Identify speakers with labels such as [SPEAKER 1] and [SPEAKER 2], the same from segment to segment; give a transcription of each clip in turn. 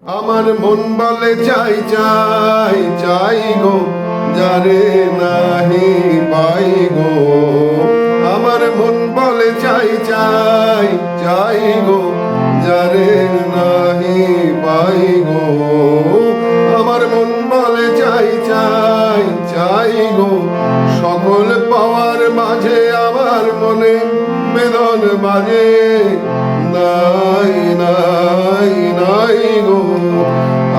[SPEAKER 1] আমার মন বলে চাই চাই চাই গো, যারে নাহি পাই গো। আমার মন বলে চাই চাই চাই গো, যারে নাহি পাই গো। আমার মন বলে চাই চাই চাই গো, সকল পাওয়ার মাঝে আমার মনে বেদন বাজে নাই নাই নাই গো।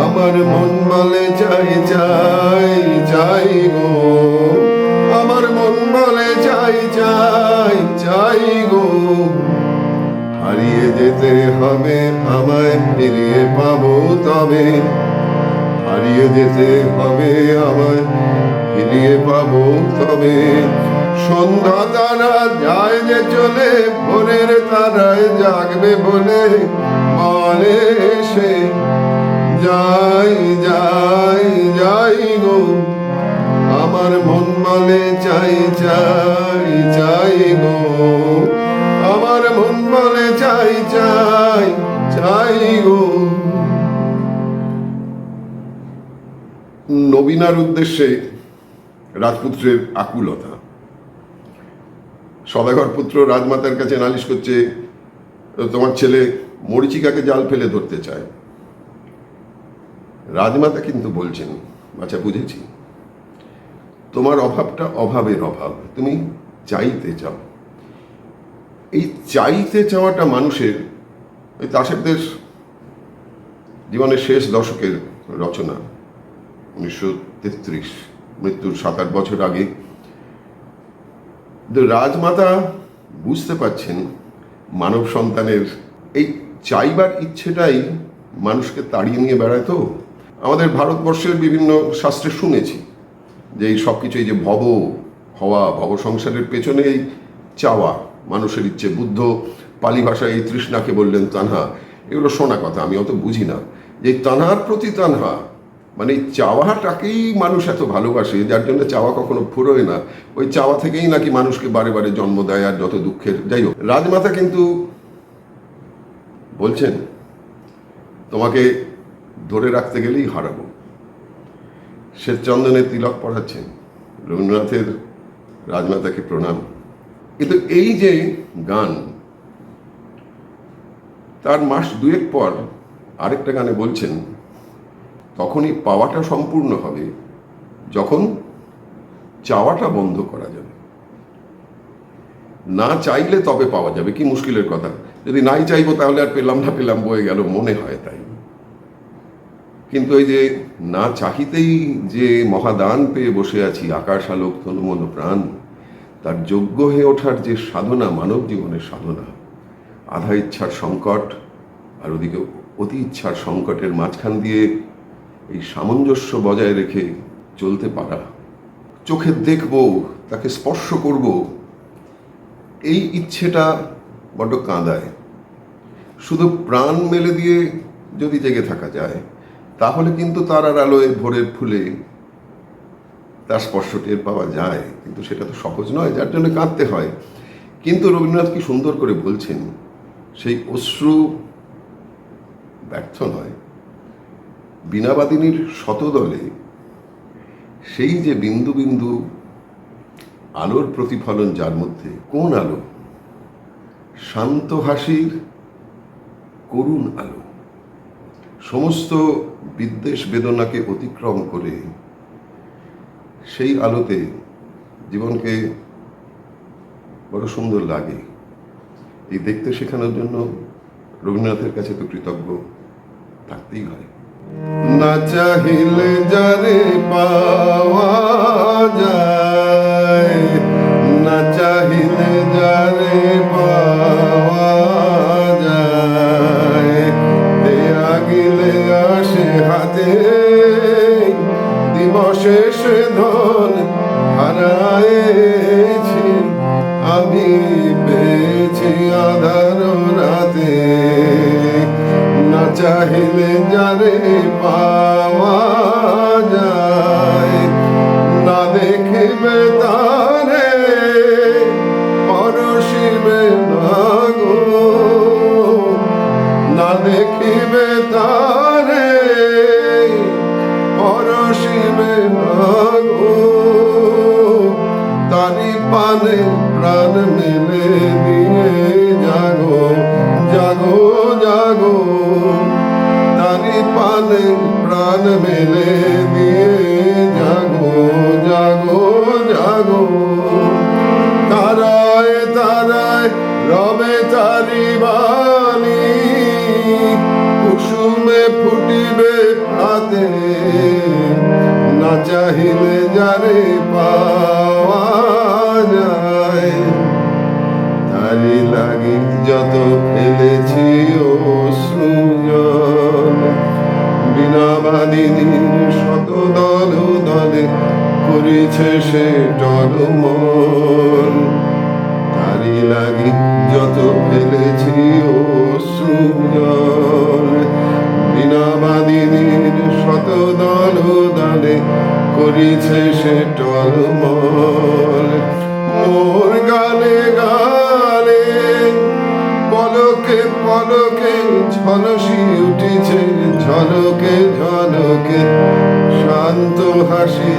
[SPEAKER 1] আমার মন বলে চাই চাই চাই গো, আমার মন বলে চাই চাই চাই গো। হারিয়ে যেতে হবে আমায়, ফিরিয়ে পাবো তবে। হারিয়ে যেতে হবে আমায়, ফিরিয়ে পাবো তবে। সন্ধ্যা তারা যায় যে চলে, ভোরের তারায় জাগবে বলে বলে সে যাই যাই যাই গো। আমার মন বলে চাই চাই চাই গো, আমার মন বলে চাই চাই চাই গো। নবীনার উদ্দেশ্যে রাজপুত্রের আকুলতা। সদাগর পুত্র রাজমাতার কাছে নালিশ করছে, তোমার ছেলে মরীচিকাকে জাল ফেলে ধরতে চায়। রাজমাতা কিন্তু বলছেন, আচ্ছা বুঝেছি, তোমার অভাবটা অভাবের অভাব, তুমি চাইতে চাও। এই চাইতে চাওয়াটা মানুষের, ওই তাসেরদের জীবনের শেষ দশকের রচনা, 1933, মৃত্যুর 7-8 বছর আগে। রাজমাতা বুঝতে পারছেন মানব সন্তানের এই চাইবার ইচ্ছেটাই মানুষকে তাড়িয়ে নিয়ে বেড়ায়। তো আমাদের ভারতবর্ষের বিভিন্ন শাস্ত্রে শুনেছি যে এই সব কিছু, এই যে ভব হওয়া, ভব সংসারের পেছনে এই চাওয়া মানুষের ইচ্ছে। বুদ্ধ পালি ভাষায় এই তৃষ্ণাকে বললেন তানহা। এগুলো শোনা কথা, আমি অত বুঝি না। যে তানহার প্রতি তানহা, মানে এই চাওয়াটাকেই মানুষ এত ভালোবাসে, যার জন্য চাওয়া কখনো ফুরোয় না। ওই চাওয়া থেকেই নাকি মানুষকে বারে বারে জন্ম দেয়, আর যত দুঃখের। যাই হোক, রাজমাতা কিন্তু বলছেন তোমাকে ধরে রাখতে গেলেই হারাবো। শ্বেতচন্দনের তিলক পড়াচ্ছেন। রবীন্দ্রনাথের রাজমাতাকে প্রণাম। কিন্তু এই যে গান, তার মাস 2 পর আরেকটা গানে বলছেন, তখনই পাওয়াটা সম্পূর্ণ হবে যখন চাওয়াটা বন্ধ করা যাবে। না চাইলে তবে পাওয়া যাবে। কি মুশকিলের কথা! যদি নাই চাইবো তাহলে আর পেলাম না পেলাম বয়ে গেল, মনে হয় তাই। কিন্তু এই যে না চাহিতেই যে মহাদান পেয়ে বসে আছি, আকাশ আলোক তনু মন প্রাণ, তার যোগ্য হয়ে ওঠার যে সাধনা, মানব জীবনের সাধনা, আধা ইচ্ছার সংকট আর ওদিকে অতি ইচ্ছার সংকটের মাঝখান দিয়ে এই সামঞ্জস্য বজায় রেখে চলতে পারা। চোখে দেখব, তাকে স্পর্শ করব, এই ইচ্ছেটা বড্ড কাঁদায়। শুধু প্রাণ মেলে দিয়ে যদি জেগে থাকা যায়, তাহলে কিন্তু তারার আলোয় ভোরের ফুলে তার স্পর্শ টের পাওয়া যায়। কিন্তু সেটা তো সহজ নয়, যার জন্য কাঁদতে হয়। কিন্তু রবীন্দ্রনাথ কি সুন্দর করে বলছেন, সেই অশ্রু ব্যর্থ নয়। বীণাবাদিনীর শতদলে সেই যে বিন্দু বিন্দু আলোর প্রতিফলন, যার মধ্যে কোন আলো? শান্ত হাসির করুণ আলো। সমস্ত বিদ্বেষ বেদনাকে অতিক্রম করে সেই আলোতে জীবনকে বড় সুন্দর লাগে। এই দেখতে শেখানোর জন্য রবীন্দ্রনাথের কাছে তো কৃতজ্ঞ থাকতেই হয়। না চাহিলে যারে পাওয়া যায়, না চাহিলে যারে পাওয়া যায়, দেয়া গেলে আসে হাতে দিবশেষ ধন হারায়েছি আমি, পেয়েছি আধার রাতে। না চাহিলে যারে পাওয়া যায়, না দেখিবে তারে পরশিবে না গো, না দেখিবে তারে মেলে দিয়ে জাগো জাগো জাগো, তারি পানে প্রাণ মেলে দিয়ে জাগো জাগো জাগো। তারায় তারায় রবে তারি বাণী, কুসুমে ফুটিবে প্রাতে, না চাহিলে যারে পাওয়া যায়। তারি লাগি যত ফেলেছি অশ্রুজল, বিনা বাদিনীর শত দল দলে করেছে সে টলমল। তারি লাগি যত ফেলেছি অশ্রুজল, বিনা বাদিনীর শত দল দলে করেছে সে টলমল। মোর গালে গালে পলকে পলকে ঝলসি উঠেছে, ঝলকে ঝলকে শান্ত হাসি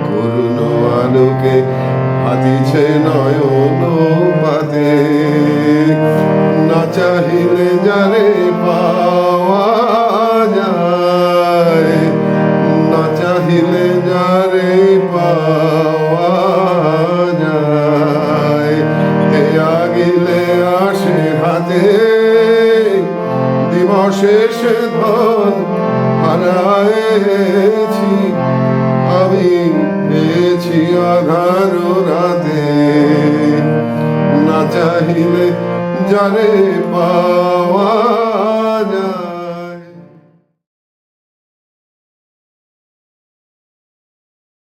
[SPEAKER 1] করুণ আলোকে ভাতিছে নয়ন পাতে। না চাহিলে যারে পাওয়া যায়, না চাহিলে যারে পাওয়া যায়। এ আগিলে আসে হাতে দিবশেষ ধন, হারায়েছি আমি পেয়েছি আধার রাতে। না চাহিলে যারে পাওয়া